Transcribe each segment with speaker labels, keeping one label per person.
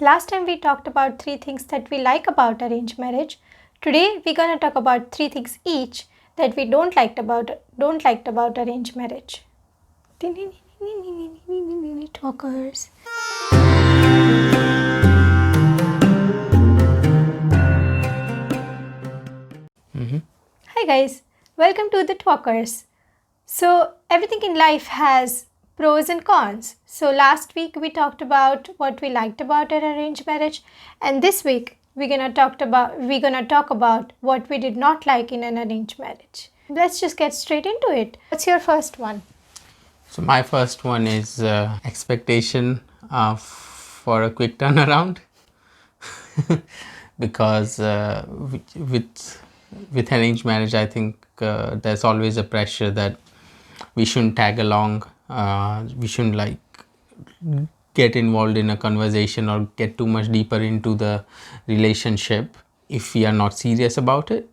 Speaker 1: Last time we talked about 3 things that we like about arranged marriage. Today we're gonna talk about 3 things each that we don't liked about arranged marriage. Talkers. Hi guys, welcome to the Twalkers. So everything in life has pros and cons. So last week we talked about what we liked about an arranged marriage, and this week we're gonna talk about what we did not like in an arranged marriage. Let's just get straight into it. What's your first one?
Speaker 2: So my first one is expectation for a quick turnaround, because with arranged marriage, I think there's always a pressure that we shouldn't tag along, we shouldn't get involved in a conversation or get too much deeper into the relationship if we are not serious about it.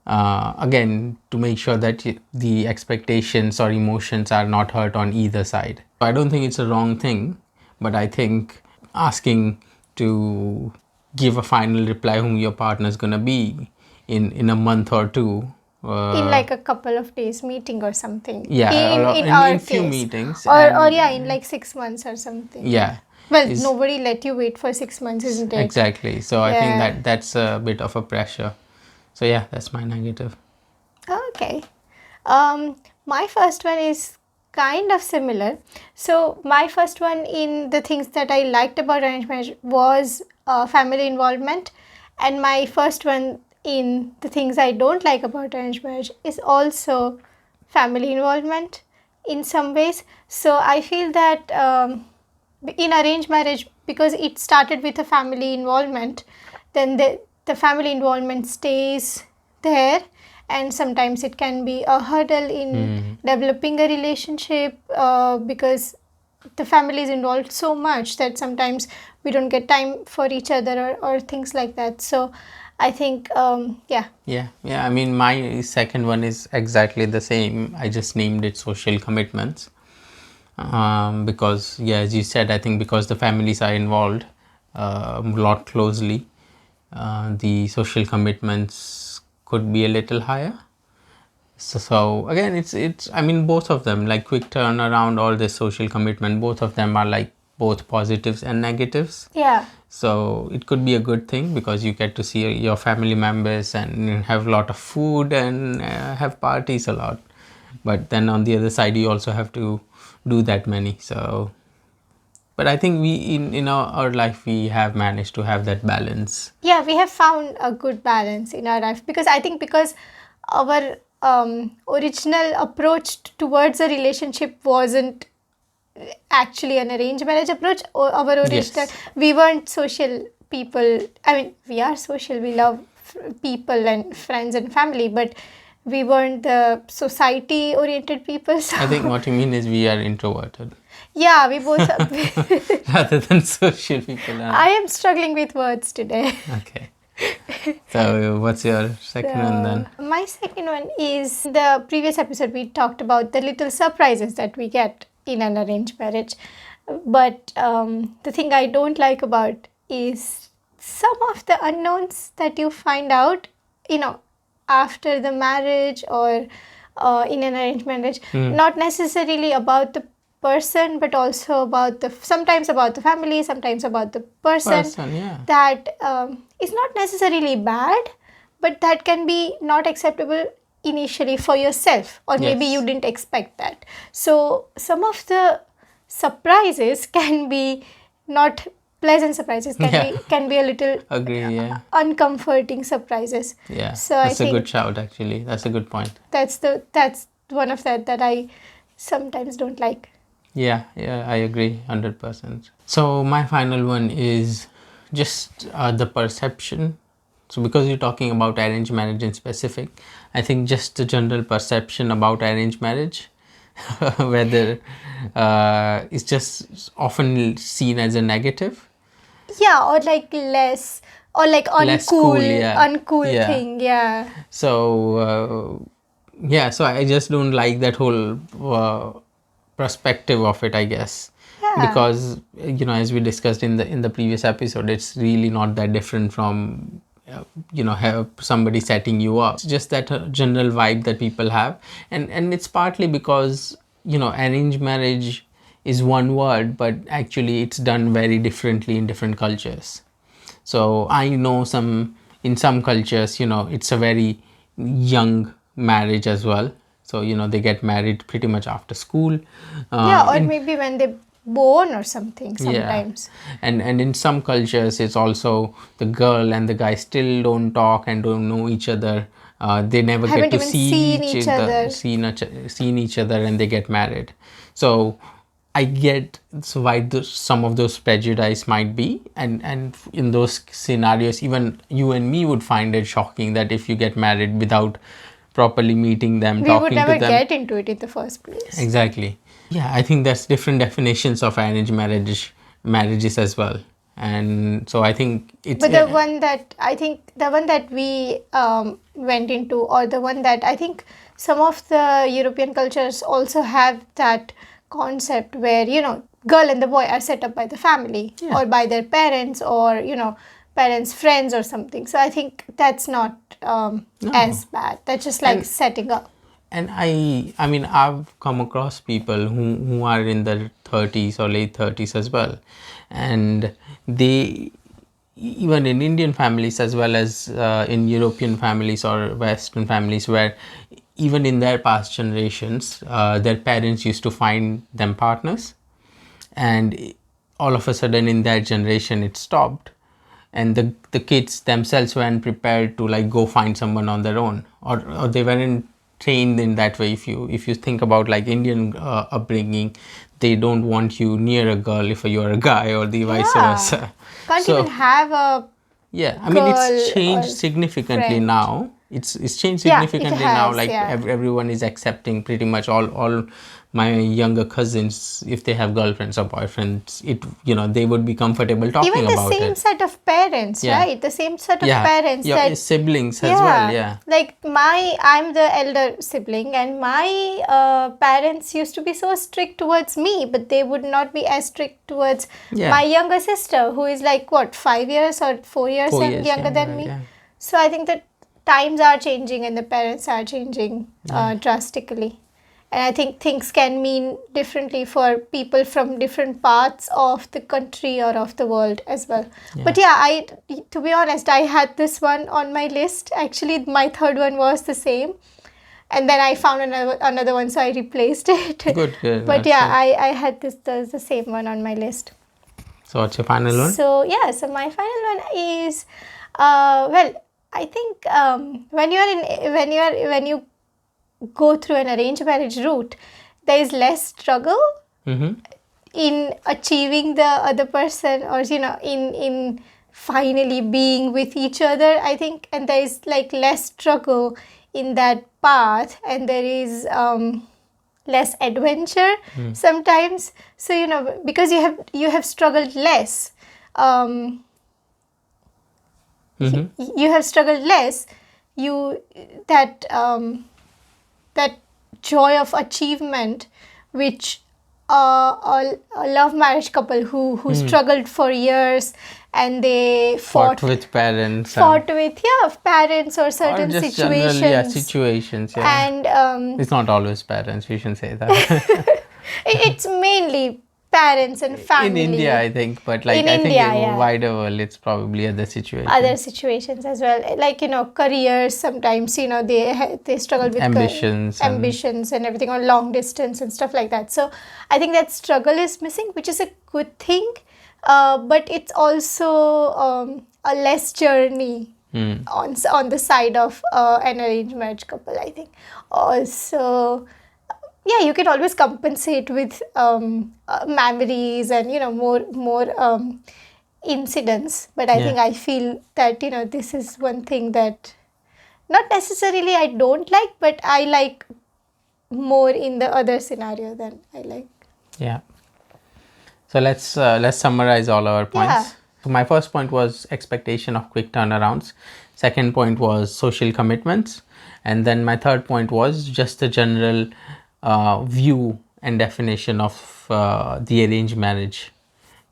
Speaker 2: Again, to make sure that the expectations or emotions are not hurt on either side. I don't think it's a wrong thing, but I think asking to give a final reply whom your partner is going to be in a month or two.
Speaker 1: In like a couple of days meeting or something.
Speaker 2: Yeah,
Speaker 1: in our
Speaker 2: few
Speaker 1: case.
Speaker 2: meetings.
Speaker 1: Or yeah, in like 6 months or something.
Speaker 2: Yeah.
Speaker 1: Well, nobody let you wait for 6 months, isn't it?
Speaker 2: Exactly. So I think that's a bit of a pressure. So yeah, that's my negative.
Speaker 1: Okay. My first one is kind of similar. So my first one in the things that I liked about arranged marriage was family involvement, and my first one in the things I don't like about arranged marriage is also family involvement in some ways. So I feel that in arranged marriage, because it started with a family involvement, then the family involvement stays there, and sometimes it can be a hurdle in developing a relationship because the family is involved so much that sometimes we don't get time for each other or things like that. So I think yeah.
Speaker 2: I mean, my second one is exactly the same. I just named it social commitments, because as you said, I think because the families are involved a lot closely, the social commitments could be a little higher. So again, it's I mean, both of them, like quick turnaround, all this social commitment, both of them are like both positives and negatives.
Speaker 1: Yeah.
Speaker 2: So it could be a good thing because you get to see your family members and have a lot of food and have parties a lot. But then on the other side, you also have to do that many. So, but I think we in our life we have managed to have that balance.
Speaker 1: Yeah, we have found a good balance in our life, because I think because our original approach towards a relationship wasn't actually an arranged marriage approach. Our original, we weren't social people. I mean, we are social, we love people and friends and family, but we weren't the society oriented people. So
Speaker 2: I think what you mean is we are introverted.
Speaker 1: Yeah, we both
Speaker 2: rather than social people.
Speaker 1: I am struggling with words today.
Speaker 2: Okay. So what's your second one then?
Speaker 1: My second one is, the previous episode we talked about the little surprises that we get in an arranged marriage. But the thing I don't like about is some of the unknowns that you find out, after the marriage or in an arranged marriage. Not necessarily about the person, but also about sometimes about the family, sometimes about the person that is not necessarily bad, but that can be not acceptable initially for yourself, or maybe you didn't expect that. So some of the surprises can be not pleasant surprises, can be a little uncomforting surprises.
Speaker 2: So that's a good shout, actually. That's a good point.
Speaker 1: That's one of that I sometimes don't like.
Speaker 2: Yeah, I agree 100%. So my final one is just the perception. So because you're talking about arranged marriage in specific, I think just the general perception about arranged marriage, whether it's just often seen as a negative.
Speaker 1: Yeah, or like less, or like uncool thing. Yeah.
Speaker 2: So so I just don't like that whole perspective of it, I guess.
Speaker 1: Yeah.
Speaker 2: because as we discussed in the previous episode, it's really not that different from have somebody setting you up. It's just that general vibe that people have, and it's partly because arranged marriage is one word, but actually it's done very differently in different cultures. So I know in some cultures, it's a very young marriage as well. So they get married pretty much after school.
Speaker 1: Yeah, or maybe when they're born or something sometimes.
Speaker 2: And in some cultures, it's also the girl and the guy still don't talk and don't know each other. They never
Speaker 1: Haven't
Speaker 2: get to
Speaker 1: even
Speaker 2: see
Speaker 1: seen each other.
Speaker 2: seen each other, and they get married. So I get why some of those prejudice might be, and in those scenarios, even you and me would find it shocking that if you get married without properly meeting them,
Speaker 1: We
Speaker 2: talking
Speaker 1: would
Speaker 2: to
Speaker 1: never
Speaker 2: them.
Speaker 1: get into it in the first place.
Speaker 2: Exactly. Yeah, I think there's different definitions of arranged marriages as well, and so I think it's.
Speaker 1: But the one that we went into, or the one that I think some of the European cultures also have that concept where girl and the boy are set up by the family or by their parents, or parents' friends or something. So I think that's not as bad. That's just like setting up.
Speaker 2: And I mean, I've come across people who are in their 30s or late 30s as well, and they, even in Indian families as well as in European families or Western families, where even in their past generations, their parents used to find them partners, and all of a sudden in that generation it stopped, and the kids themselves weren't prepared to like go find someone on their own, or they weren't trained in that way. If you think about like Indian upbringing, they don't want you near a girl if you're a guy, or the vice versa.
Speaker 1: Can't even have a
Speaker 2: I mean, it's
Speaker 1: girl
Speaker 2: changed
Speaker 1: or
Speaker 2: significantly
Speaker 1: friend.
Speaker 2: now. It's changed
Speaker 1: Yeah, it
Speaker 2: significantly now.
Speaker 1: has,
Speaker 2: Like everyone is accepting pretty much all my younger cousins. If they have girlfriends or boyfriends, they would be comfortable talking
Speaker 1: Even the
Speaker 2: about it.
Speaker 1: same set of parents, right? The same set of parents.
Speaker 2: Your
Speaker 1: that
Speaker 2: siblings as well. Yeah.
Speaker 1: Like I'm the elder sibling, and my parents used to be so strict towards me, but they would not be as strict towards my younger sister, who is like what, 5 years or 4 years, younger than me.
Speaker 2: Yeah.
Speaker 1: So I think that times are changing and the parents are changing drastically. And I think things can mean differently for people from different parts of the country or of the world as well. But to be honest, I had this one on my list. Actually, my third one was the same. And then I found another one, so I replaced it.
Speaker 2: Good.
Speaker 1: But I had the same one on my list.
Speaker 2: So what's your final one?
Speaker 1: So my final one is, I think when you go through an arranged marriage route, there is less struggle in achieving the other person, or in finally being with each other, I think. And there is like less struggle in that path, and there is less adventure sometimes. So because you have struggled less, you have struggled less, that joy of achievement, which a love marriage couple who struggled for years, and they fought
Speaker 2: with parents,
Speaker 1: parents or certain
Speaker 2: or just
Speaker 1: situations.
Speaker 2: Situations,
Speaker 1: And
Speaker 2: it's not always parents, we shouldn't say that.
Speaker 1: it's mainly parents and family.
Speaker 2: In India, I think, but like I think in wider world, it's probably other situations
Speaker 1: as well. Like careers. Sometimes they struggle with
Speaker 2: ambitions
Speaker 1: and everything, on long distance and stuff like that. So I think that struggle is missing, which is a good thing. But it's also a less journey on the side of an arranged marriage couple, I think. Also, you can always compensate with memories and more incidents. But I feel that this is one thing that not necessarily I don't like, but I like more in the other scenario than I like.
Speaker 2: Yeah. So let's summarize all our points. So my first point was expectation of quick turnarounds. Second point was social commitments, and then my third point was just the general view and definition of the arranged marriage,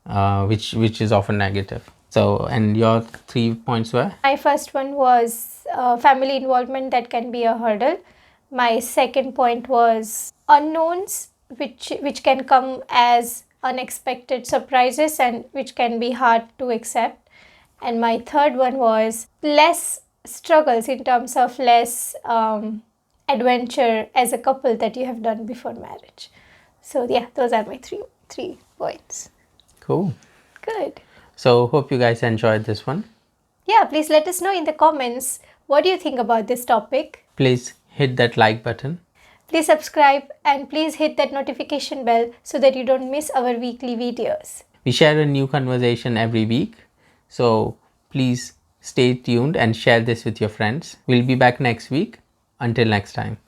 Speaker 2: which is often negative. So, and your 3 points were?
Speaker 1: My first one was family involvement that can be a hurdle. My second point was unknowns, which can come as unexpected surprises and which can be hard to accept. And my third one was less struggles in terms of less adventure as a couple that you have done before marriage. So yeah, those are my three points.
Speaker 2: Cool.
Speaker 1: Good.
Speaker 2: So hope you guys enjoyed this one.
Speaker 1: Yeah, please let us know in the comments what do you think about this topic.
Speaker 2: Please hit that like button.
Speaker 1: Please subscribe and please hit that notification bell so that you don't miss our weekly videos.
Speaker 2: We share a new conversation every week. So please stay tuned and share this with your friends. We'll be back next week. Until next time.